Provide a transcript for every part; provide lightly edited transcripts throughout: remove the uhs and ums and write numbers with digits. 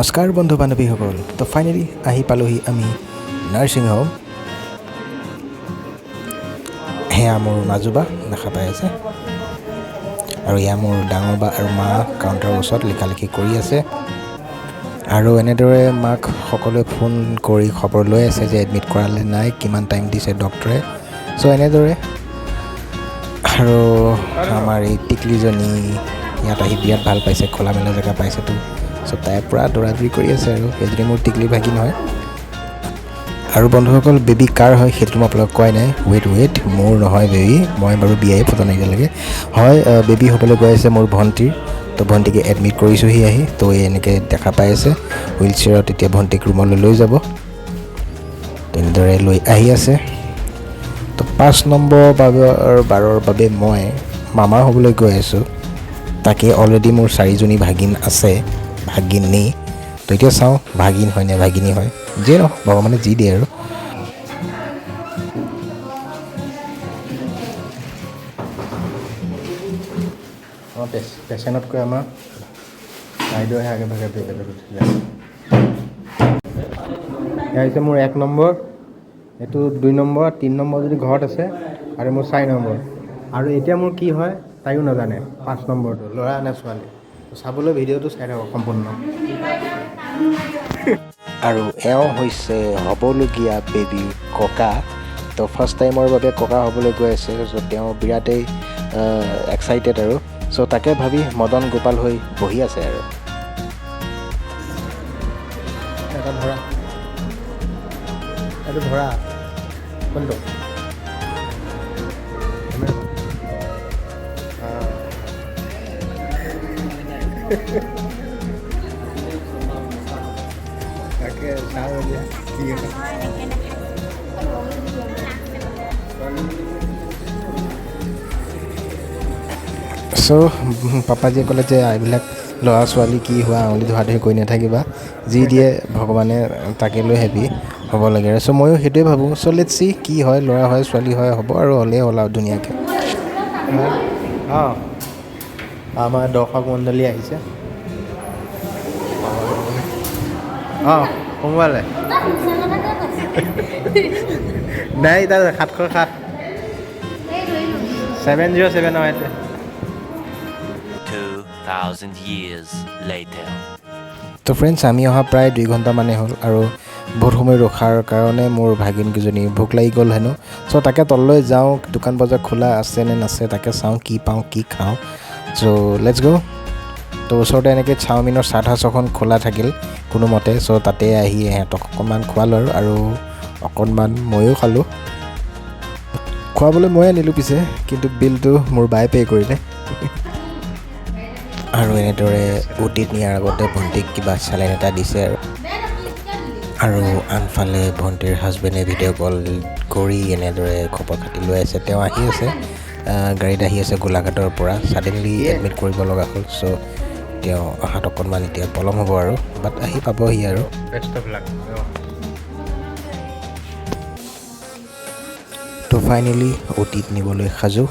নমস্কাৰ বন্ধু বান্ধৱীসকল তো ফাইনেলি আহি পালোহি আমি নাৰ্ছিং হোম হেয়া মোৰ মাজুবা দেখা পাই আছে আৰু ইয়া মোৰ ডাঙৰ বা আৰু মা কাউণ্টাৰৰ ওচৰত লিখালিখি কৰি আছে আৰু এনেদৰে মাক সকলোৱে ফোন কৰি খবৰ লৈ আছে যে এডমিট কৰালে নাই কিমান টাইম দিছে ডক্টৰে চ' এনেদৰে আৰু আমাৰ এই টিকলিজনী ইয়াত আহি বিৰাট ভাল পাইছে খোলা মেলা জেগা পাইছেতো চ' তাই পূৰা দৌৰাদৌৰি কৰি আছে আৰু সেইজনী মোৰ টিকলি ভাগি নহয় আৰু বন্ধুসকল বেবী কাৰ হয় সেইটো মই আপোনালোকক কোৱাই নাই ৱেইট মোৰ নহয় বেবী মই বাৰু বিয়াই পতা নাই এতিয়ালৈকে হয় বেবী হ'বলৈ গৈ আছে মোৰ ভণ্টিৰ তো ভণ্টিকে এডমিট কৰিছোঁহি আহি তো এনেকৈ দেখা পাই আছে হুইল চেয়াৰত এতিয়া ভণ্টিক ৰুমলৈ লৈ যাব তেনেদৰে লৈ আহি আছে তো 5 নম্বৰ বাৰৰ বাবে মই মামা হ'বলৈ গৈ আছোঁ তাকে অলৰেডি মোৰ 4জনী ভাগিন আছে ভাগিনী তো এতিয়া চাওঁ ভাগিন হয় নে ভাগিনী হয় যিয়ে নহওক ভগৱানে যি দিয়ে আৰু পেচেণ্টতকৈ আমাৰ বাইদেৱে আগে ভাগে পেকেটত উঠিলে এয়া হৈছে মোৰ 1 নম্বৰ এইটো 2 নম্বৰ 3 নম্বৰ যদি ঘৰত আছে আৰু মোৰ 4 নম্বৰ আৰু এতিয়া মোৰ কি হয় তাইও নাজানে 5 নম্বৰটো ল'ৰা নে ছোৱালী চাবলৈ ভিডিঅ'টো চাই থাকক সম্পূৰ্ণ আৰু এওঁ হৈছে হ'বলগীয়া বেবীৰ ককা তো ফাৰ্ষ্ট টাইমৰ বাবে ককা হ'বলৈ গৈ আছে চ' তেওঁ বিৰাটেই এক্সাইটেড আৰু চ' তাকে ভাবি মদন গোপাল হৈ বহি আছে আৰু এটা ধৰা এইটো ধৰা কোনটো তাকে চাওঁ এতিয়া কি চ' পাপাজীয়ে ক'লে যে এইবিলাক ল'ৰা ছোৱালী কি হোৱা আঙুলি ধৰা ধৰি কৰি নাথাকিবা যি দিয়ে ভগৱানে তাকে লৈ হেপি হ'ব লাগে আৰু চ' ময়ো সেইটোৱে ভাবোঁ চ' লেটছ চি কি হয় ল'ৰা হয় ছোৱালী হয় হ'ব আৰু হ'লেই হ'ল আৰু ধুনীয়াকৈ অঁ আমাৰ দৰ্শক মণ্ডলী আহিছে অঁ সোমোৱালে নাই তাত 707 707 নহয় এতিয়া 2,000 years later. তো ফ্ৰেণ্ডছ আমি অহা প্ৰায় 2 ঘণ্টামানেই হ'ল আৰু বহুত সময় ৰখাৰ কাৰণে মোৰ ভাগিনকেইজনী ভোক লাগি গ'ল হেনো চ' তাকে তললৈ যাওঁ দোকান বজাৰ খোলা আছে নে নাছে তাকে চাওঁ কি পাওঁ কি খাওঁ চ' লেটছ গ' তো ওচৰতে এনেকৈ চাওমিনৰ চাট-হাউচ খোলা থাকিল কোনোমতে চ' তাতে আহি সিহঁতক অকণমান খোৱালোঁ আৰু অকণমান ময়ো খালোঁ খোৱাবলৈ মই আনিলোঁ পিছে কিন্তু বিলটো মোৰ বাই পে' কৰিলে আৰু এনেদৰে উটিত নিয়াৰ আগতে ভণ্টিক কিবা চেলেন এটা দিছে আৰু আনফালে ভণ্টিৰ হাজবেণ্ডে ভিডিঅ' কল কৰি এনেদৰে খবৰ খাতি লৈ আছে তেওঁ আহি আছে গাড়ীত আহি আছে গোলাঘাটৰ পৰা ছাডেনলি এডমিট কৰিব লগা হ'ল চ' তেওঁ অহাত অকণমান এতিয়া পলম হ'ব আৰু বাট আহি পাবহি আৰু তো ফাইনেলি অতীত নিবলৈ সাজু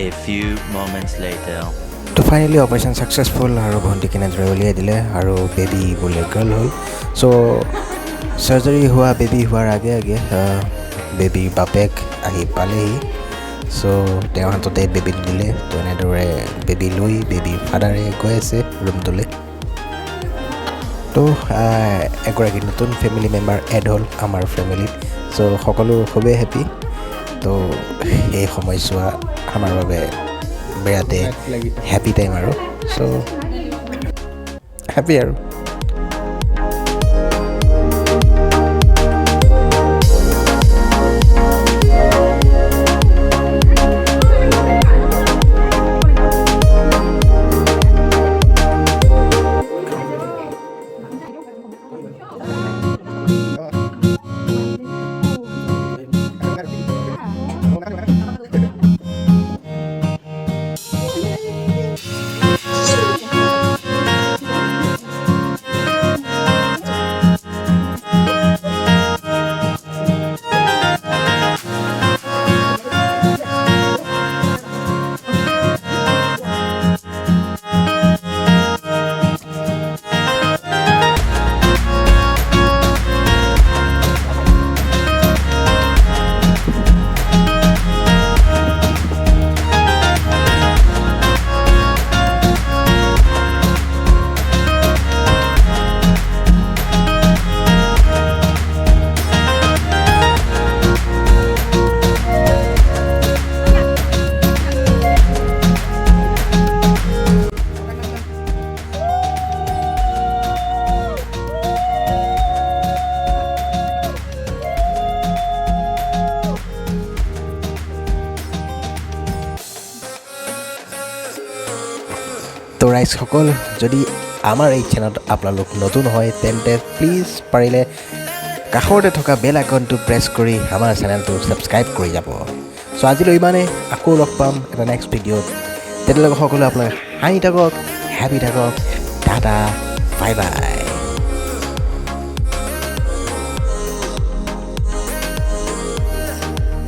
A few moments later. তো ফাইনেলি অপাৰেশ্যন ছাকচেছফুল আৰু ভণ্টি কেনেদৰে উলিয়াই দিলে আৰু বেবী বোলে গাৰ্ল হ'ল চ' চাৰ্জাৰী হোৱা বেবী হোৱাৰ আগে আগে বেবীৰ বাপেক আহি পালেহি চ' তেওঁৰ হাততে বেবী দিলে তো এনেদৰে বেবী লৈ বেবীৰ ফাদাৰে গৈ আছে ৰুমটোলৈ তো এগৰাকী নতুন ফেমিলি মেম্বাৰ এড হ'ল আমাৰ ফেমিলিত চ' সকলো খুবেই হেপী তো এই সময়ছোৱা আমাৰ বাবে বিৰাটেই হেপী টাইম আৰু চ' হেপী আৰু তো ৰাইজসকল যদি আমাৰ এই চেনেলত আপোনালোক নতুন হয় তেন্তে প্লিজ পাৰিলে কাষতে থকা বেল আইকনটো প্ৰেছ কৰি আমাৰ চেনেলটো ছাবস্ক্ৰাইব কৰি যাব চ' আজিলৈ ইমানেই আকৌ লগ পাম এটা নেক্সট ভিডিঅ'ত তেতিয়ালৈকে সকলোৱে আপোনালোকে হাঁহি থাকক হেপী থাকক টাটা বাই বাই